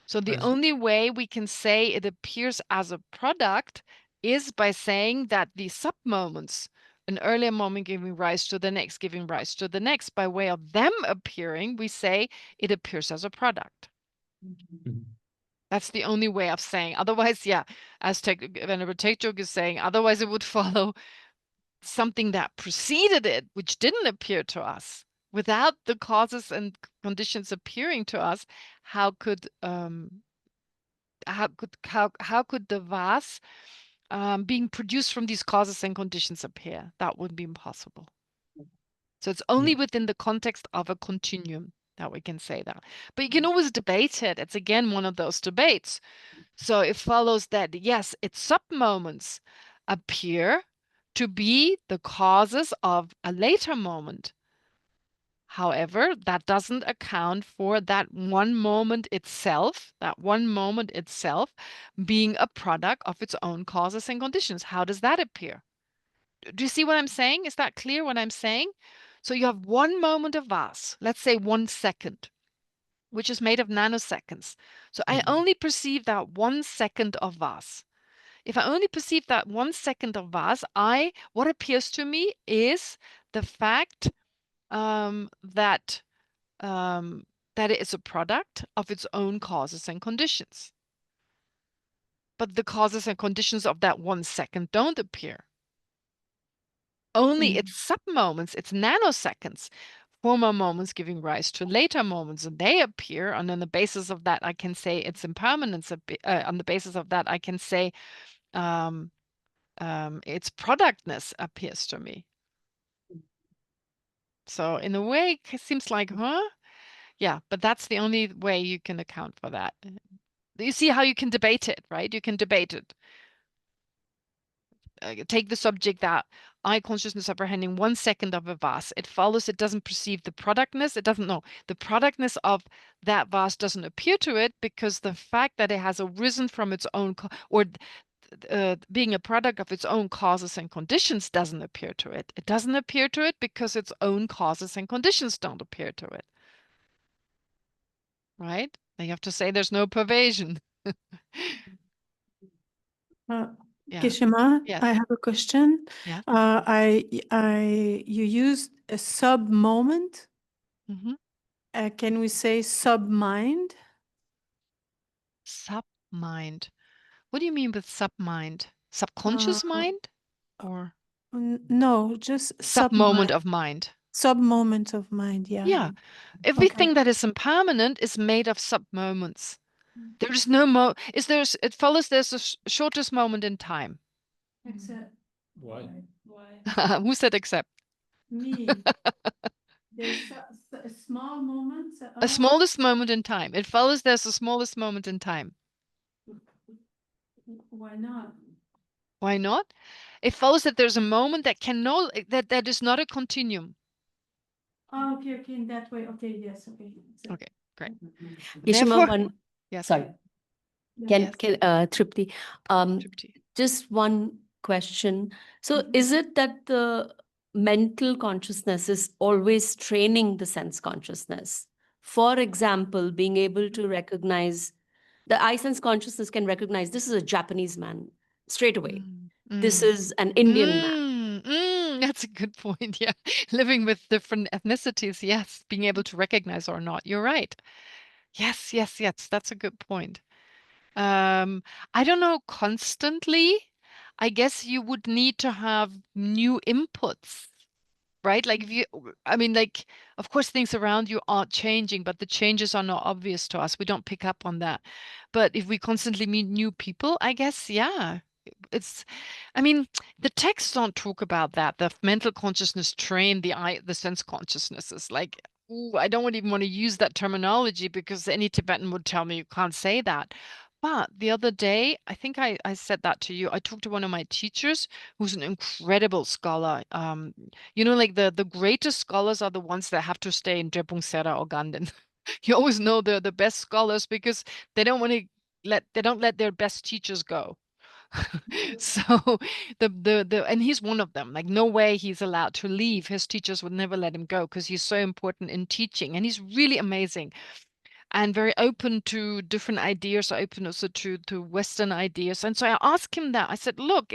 So the only way we can say it appears as a product is by saying that the sub-moments, an earlier moment giving rise to the next, giving rise to the next, by way of them appearing, we say it appears as a product. That's the only way of saying. Otherwise, yeah, as Venerable Taekjok is saying, otherwise it would follow something that preceded it, which didn't appear to us. Without the causes and conditions appearing to us, how could the vase being produced from these causes and conditions appear? That wouldn't be impossible. So it's only within the context of a continuum that we can say that. But you can always debate it. It's again one of those debates. So it follows that, yes, its sub-moments appear to be the causes of a later moment. However, that doesn't account for that one moment itself, being a product of its own causes and conditions. How does that appear? Do you see what I'm saying? Is that clear what I'm saying? So you have one moment of vase, let's say 1 second, which is made of nanoseconds. So I only perceive that 1 second of vase. If I only perceive that 1 second of vase, what appears to me is the fact that it is a product of its own causes and conditions. But the causes and conditions of that 1 second don't appear. Only its sub-moments, its nanoseconds, former moments giving rise to later moments, and they appear, and on the basis of that, I can say its impermanence. On the basis of that, I can say its productness appears to me. So in a way, it seems like, yeah, but that's the only way you can account for that. You see how you can debate it, right? You can debate it. Take the subject that eye consciousness apprehending 1 second of a vase. It follows it doesn't perceive the productness. It doesn't know. The productness of that vase doesn't appear to it because the fact that it has arisen from its own, being a product of its own causes and conditions doesn't appear to it. It doesn't appear to it because its own causes and conditions don't appear to it. Right? Then you have to say there's no pervasion. Kishima, Yes. I have a question. Yeah. You used a sub-moment. Can we say sub-mind? Sub-mind. What do you mean with sub-mind? Subconscious mind? Or no, just sub-moment of mind. Sub-moment of mind, yeah. Yeah. Everything that is impermanent is made of sub-moments. There is no it follows there's a shortest moment in time. Except. Why? Who said except? Me. There's a small moment. A smallest moment in time. It follows there's the smallest moment in time. Why not? Why not? It follows that there's a moment that that is not a continuum. Oh, okay, in that way. Okay, yes, okay. Okay, great. Kishima, yes. Sorry. Tripti. Tripti. Just one question. So is it that the mental consciousness is always training the sense consciousness? For example, being able to recognize, the eye sense consciousness can recognize this is a Japanese man straight away. This is an Indian man. That's a good point. Yeah. Living with different ethnicities, yes. Being able to recognize or not. You're right. Yes, yes, yes. That's a good point. I don't know, constantly. I guess you would need to have new inputs, right? Like if you, I mean, like, of course, things around you aren't changing, but the changes are not obvious to us. We don't pick up on that. But if we constantly meet new people, I guess, yeah, it's, I mean, the texts don't talk about that. The mental consciousness train the sense consciousnesses. Like, ooh, I don't even want to use that terminology because any Tibetan would tell me you can't say that. But the other day, I think I said that to you. I talked to one of my teachers who's an incredible scholar. You know, like the greatest scholars are the ones that have to stay in Drepung Sera or Ganden. You always know the best scholars because they don't want to let their best teachers go. So and he's one of them. Like no way he's allowed to leave. His teachers would never let him go because he's so important in teaching and he's really amazing and very open to different ideas, open also to Western ideas. And so I asked him that. I said, look,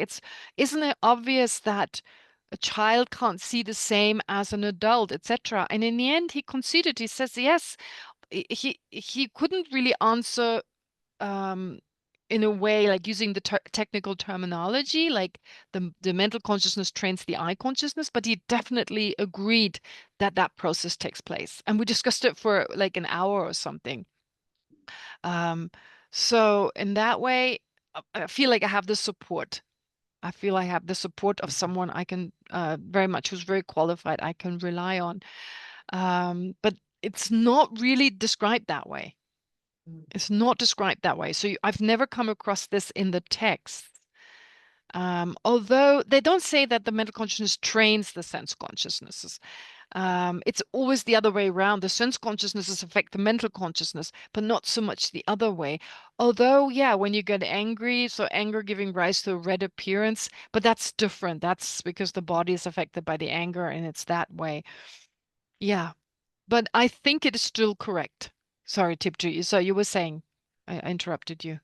isn't it obvious that a child can't see the same as an adult, etc. And in the end, he conceded. He says, yes, he couldn't really answer in a way like using the technical terminology, like the mental consciousness trains the eye consciousness, but he definitely agreed that that process takes place. And we discussed it for like an hour or something. So in that way, I feel like I have the support. I feel I have the support of someone I can very much, who's very qualified, I can rely on. But it's not really described that way. It's not described that way. So I've never come across this in the text. Although they don't say that the mental consciousness trains the sense consciousnesses. It's always the other way around. The sense consciousnesses affect the mental consciousness, but not so much the other way. Although, yeah, when you get angry, so anger giving rise to a red appearance, but that's different. That's because the body is affected by the anger and it's that way. Yeah, but I think it is still correct. Sorry, Tipji. So you were saying, I interrupted you,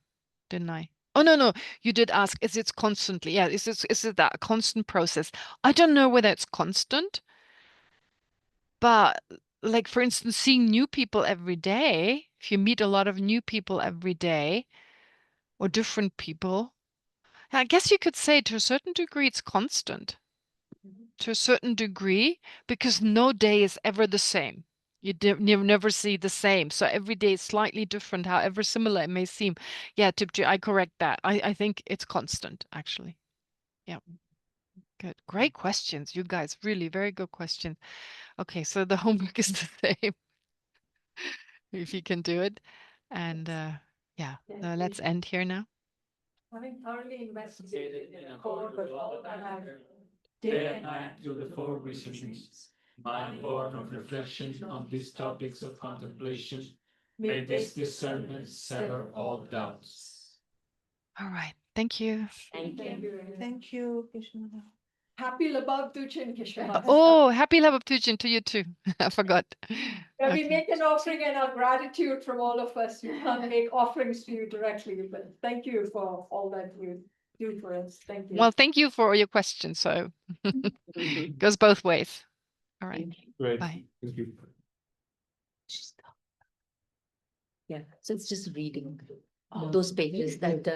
didn't I? Oh, no, you did ask, is it constantly? Yeah, is it that constant process? I don't know whether it's constant, but like, for instance, seeing new people every day, if you meet a lot of new people every day or different people, I guess you could say to a certain degree it's constant. To a certain degree, because no day is ever the same. You never see the same. So every day is slightly different, however similar it may seem. Yeah, Tipji, I correct that. I think it's constant, actually. Yeah. Good. Great questions, you guys. Really very good questions. Okay, so the homework is the same. If you can do it. And yeah, let's end here now. Having thoroughly investigated in a court of law and I have day and night through the four visions, my born of reflection on these topics of contemplation, may this discernment sever all doubts. All right. Thank you. Thank you. Thank you, Kishmana. Happy Labab Tuchin, Kishmana. Oh, happy Labab Tuchin to you too. I forgot. Yeah, we make an offering and our gratitude from all of us. We can't make offerings to you directly, but thank you for all that you do for us. Thank you. Well, thank you for all your questions. So goes both ways. All right. Great. Bye. Thank you. Yeah, so it's just reading those pages that